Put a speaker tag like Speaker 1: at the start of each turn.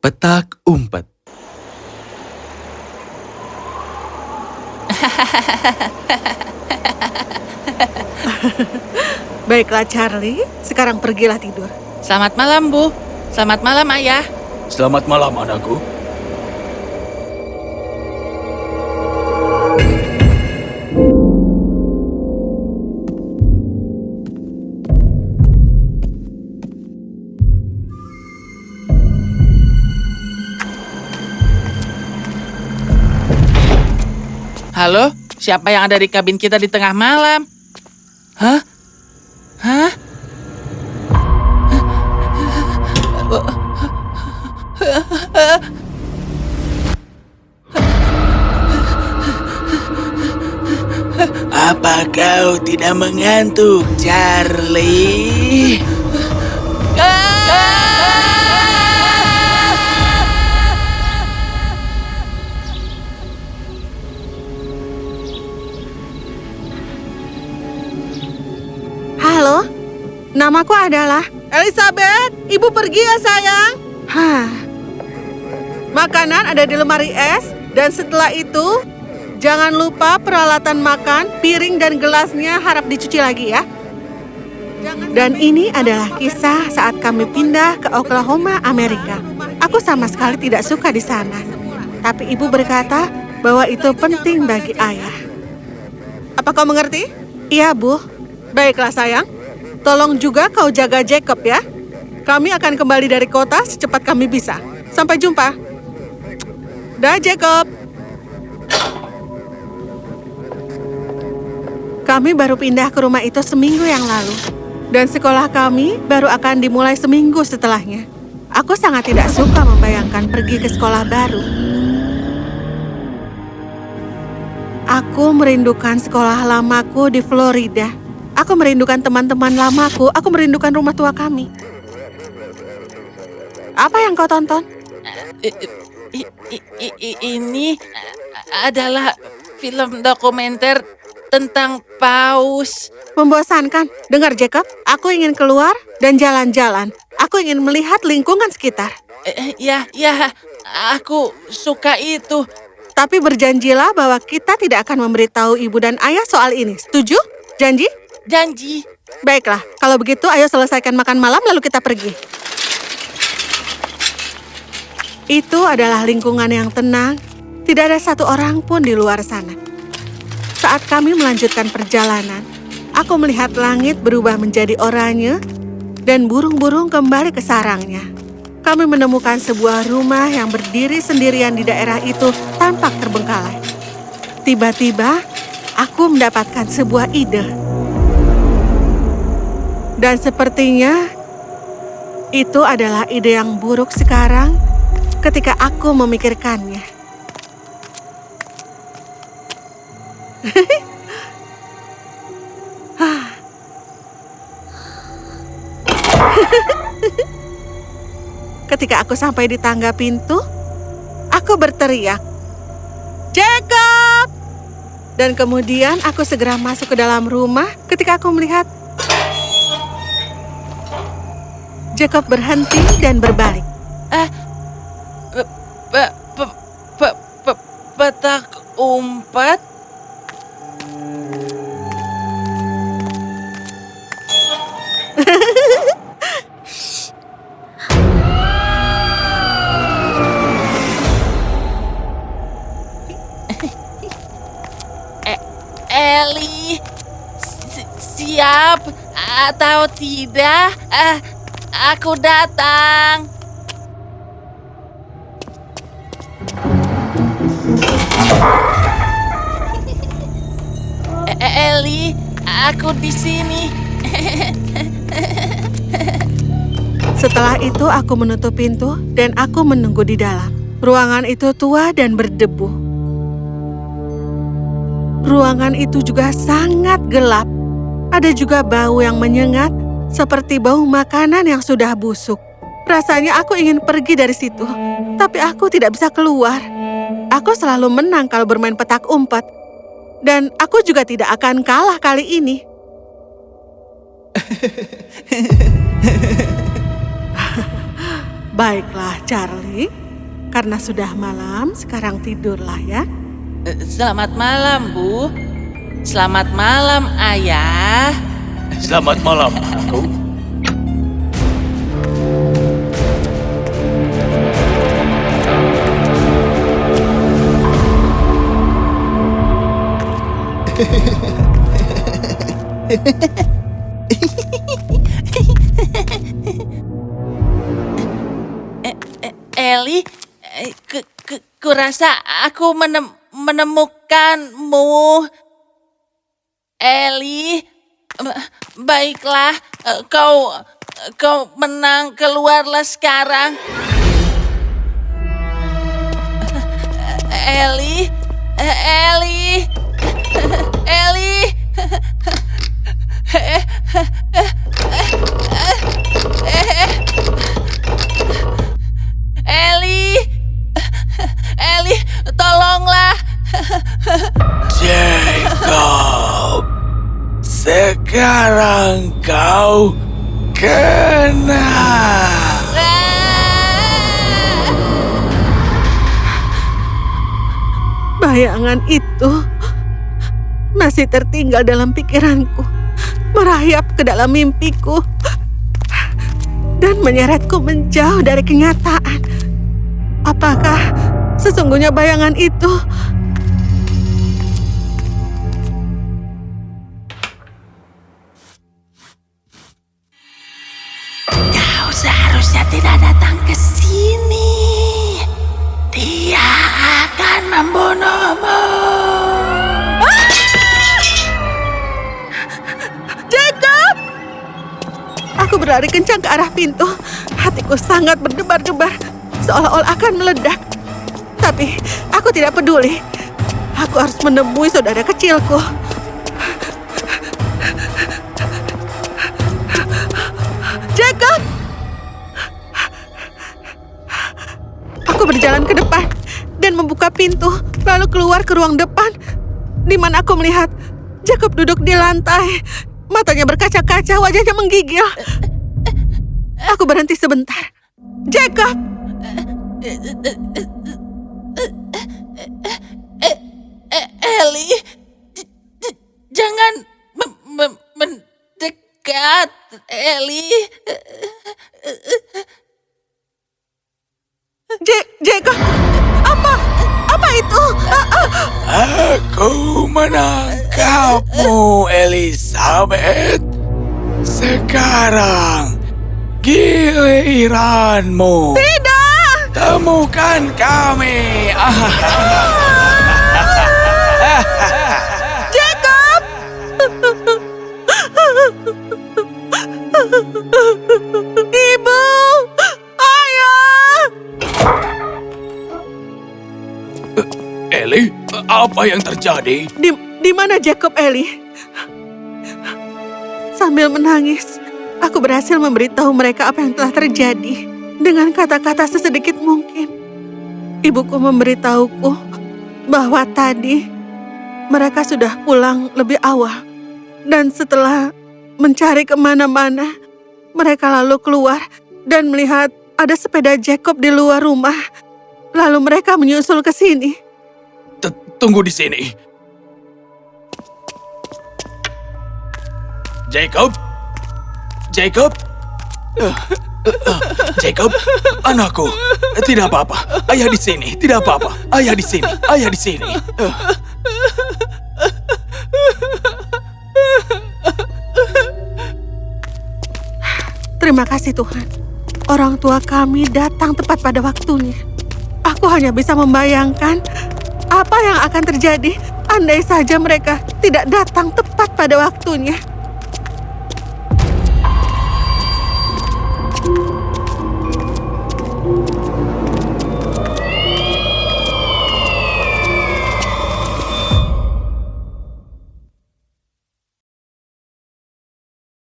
Speaker 1: Petak umpet.
Speaker 2: Baiklah Charlie, sekarang pergilah tidur.
Speaker 3: Selamat malam, Bu. Selamat malam, Ayah.
Speaker 1: Selamat malam, anakku.
Speaker 3: Halo, siapa yang ada di kabin kita di tengah malam? Hah? Hah?
Speaker 1: Apa kau tidak mengantuk, Charlie?
Speaker 2: Halo, namaku adalah Elizabeth. Ibu pergi ya sayang. Makanan ada di lemari es, dan setelah itu jangan lupa peralatan makan, piring dan gelasnya harap dicuci lagi ya. Dan ini adalah kisah saat kami pindah ke Oklahoma, Amerika. Aku sama sekali tidak suka di sana. Tapi ibu berkata bahwa itu penting bagi ayah. Apa kau mengerti? Iya, Bu. Baiklah sayang. Tolong juga kau jaga Jacob ya. Kami akan kembali dari kota secepat kami bisa. Sampai jumpa. Dah, Jacob. Kami baru pindah ke rumah itu seminggu yang lalu. Dan sekolah kami baru akan dimulai seminggu setelahnya. Aku sangat tidak suka membayangkan pergi ke sekolah baru. Aku merindukan sekolah lamaku di Florida. Aku merindukan teman-teman lamaku. Aku merindukan rumah tua kami. Apa yang kau tonton?
Speaker 3: Ini adalah film dokumenter tentang paus.
Speaker 2: Membosankan. Dengar, Jacob. Aku ingin keluar dan jalan-jalan. Aku ingin melihat lingkungan sekitar.
Speaker 3: Ya, aku suka itu.
Speaker 2: Tapi berjanjilah bahwa kita tidak akan memberitahu ibu dan ayah soal ini. Setuju? Janji?
Speaker 3: Janji.
Speaker 2: Baiklah, kalau begitu ayo selesaikan makan malam lalu kita pergi. Itu adalah lingkungan yang tenang. Tidak ada satu orang pun di luar sana. Saat kami melanjutkan perjalanan, aku melihat langit berubah menjadi oranye dan burung-burung kembali ke sarangnya. Kami menemukan sebuah rumah yang berdiri sendirian di daerah itu tampak terbengkalai. Tiba-tiba, aku mendapatkan sebuah ide. Dan sepertinya itu adalah ide yang buruk sekarang ketika aku memikirkannya. Ketika aku sampai di tangga pintu, aku berteriak, "Jacob!" Dan kemudian aku segera masuk ke dalam rumah ketika aku melihat Jacob berhenti dan berbalik.
Speaker 3: Petak umpet? Ellie, siap atau tidak? Aku datang. Ellie, aku di sini.
Speaker 2: Setelah itu aku menutup pintu dan aku menunggu di dalam. Ruangan itu tua dan berdebu. Ruangan itu juga sangat gelap. Ada juga bau yang menyengat, seperti bau makanan yang sudah busuk. Rasanya aku ingin pergi dari situ, tapi aku tidak bisa keluar. Aku selalu menang kalau bermain petak umpet. Dan aku juga tidak akan kalah kali ini. Baiklah, Charlie. Karena sudah malam, sekarang tidurlah ya.
Speaker 3: Selamat malam, Bu. Selamat malam, Ayah.
Speaker 1: Selamat malam, anakku.
Speaker 3: Eli, kurasa aku menemukanmu. Eli, baiklah, kau menang, keluarlah sekarang. Eli, Eli, Eli. Eli, tolonglah.
Speaker 1: Jacob, sekarang kau kena.
Speaker 2: Bayangan itu masih tertinggal dalam pikiranku, merayap ke dalam mimpiku, dan menyeretku menjauh dari kenyataan. Apakah sesungguhnya bayangan itu?
Speaker 3: Kau seharusnya tidak datang ke sini. Dia akan membunuhmu.
Speaker 2: Jacob! Aku berlari kencang ke arah pintu. Hatiku sangat berdebar-debar, seolah-olah akan meledak. Tapi aku tidak peduli. Aku harus menemui saudara kecilku. Jacob! Aku berjalan ke depan dan membuka pintu, lalu keluar ke ruang depan, di mana aku melihat Jacob duduk di lantai. Matanya berkaca-kaca, wajahnya menggigil. Aku berhenti sebentar. Jacob!
Speaker 3: Eli, jangan mendekat, Eli.
Speaker 2: Jacob! Apa itu?
Speaker 1: Aku menangkapmu, Elizabeth. Sekarang giliranmu.
Speaker 2: Tidak!
Speaker 1: Temukan kami.
Speaker 2: Jacob! Ibu! Ayah!
Speaker 1: Eli, apa yang terjadi?
Speaker 2: Di mana Jacob, Eli? Sambil menangis, aku berhasil memberitahu mereka apa yang telah terjadi dengan kata-kata sesedikit mungkin. Ibuku memberitahuku bahwa tadi mereka sudah pulang lebih awal. Dan setelah mencari kemana-mana, mereka lalu keluar dan melihat ada sepeda Jacob di luar rumah. Lalu mereka menyusul ke sini.
Speaker 1: Tunggu di sini. Jacob? Jacob? Jacob, anakku. Tidak apa-apa. Ayah di sini. Tidak apa-apa. Ayah di sini. Ayah di sini.
Speaker 2: Terima kasih Tuhan. Orang tua kami datang tepat pada waktunya. Aku hanya bisa membayangkan apa yang akan terjadi andai saja mereka tidak datang tepat pada waktunya.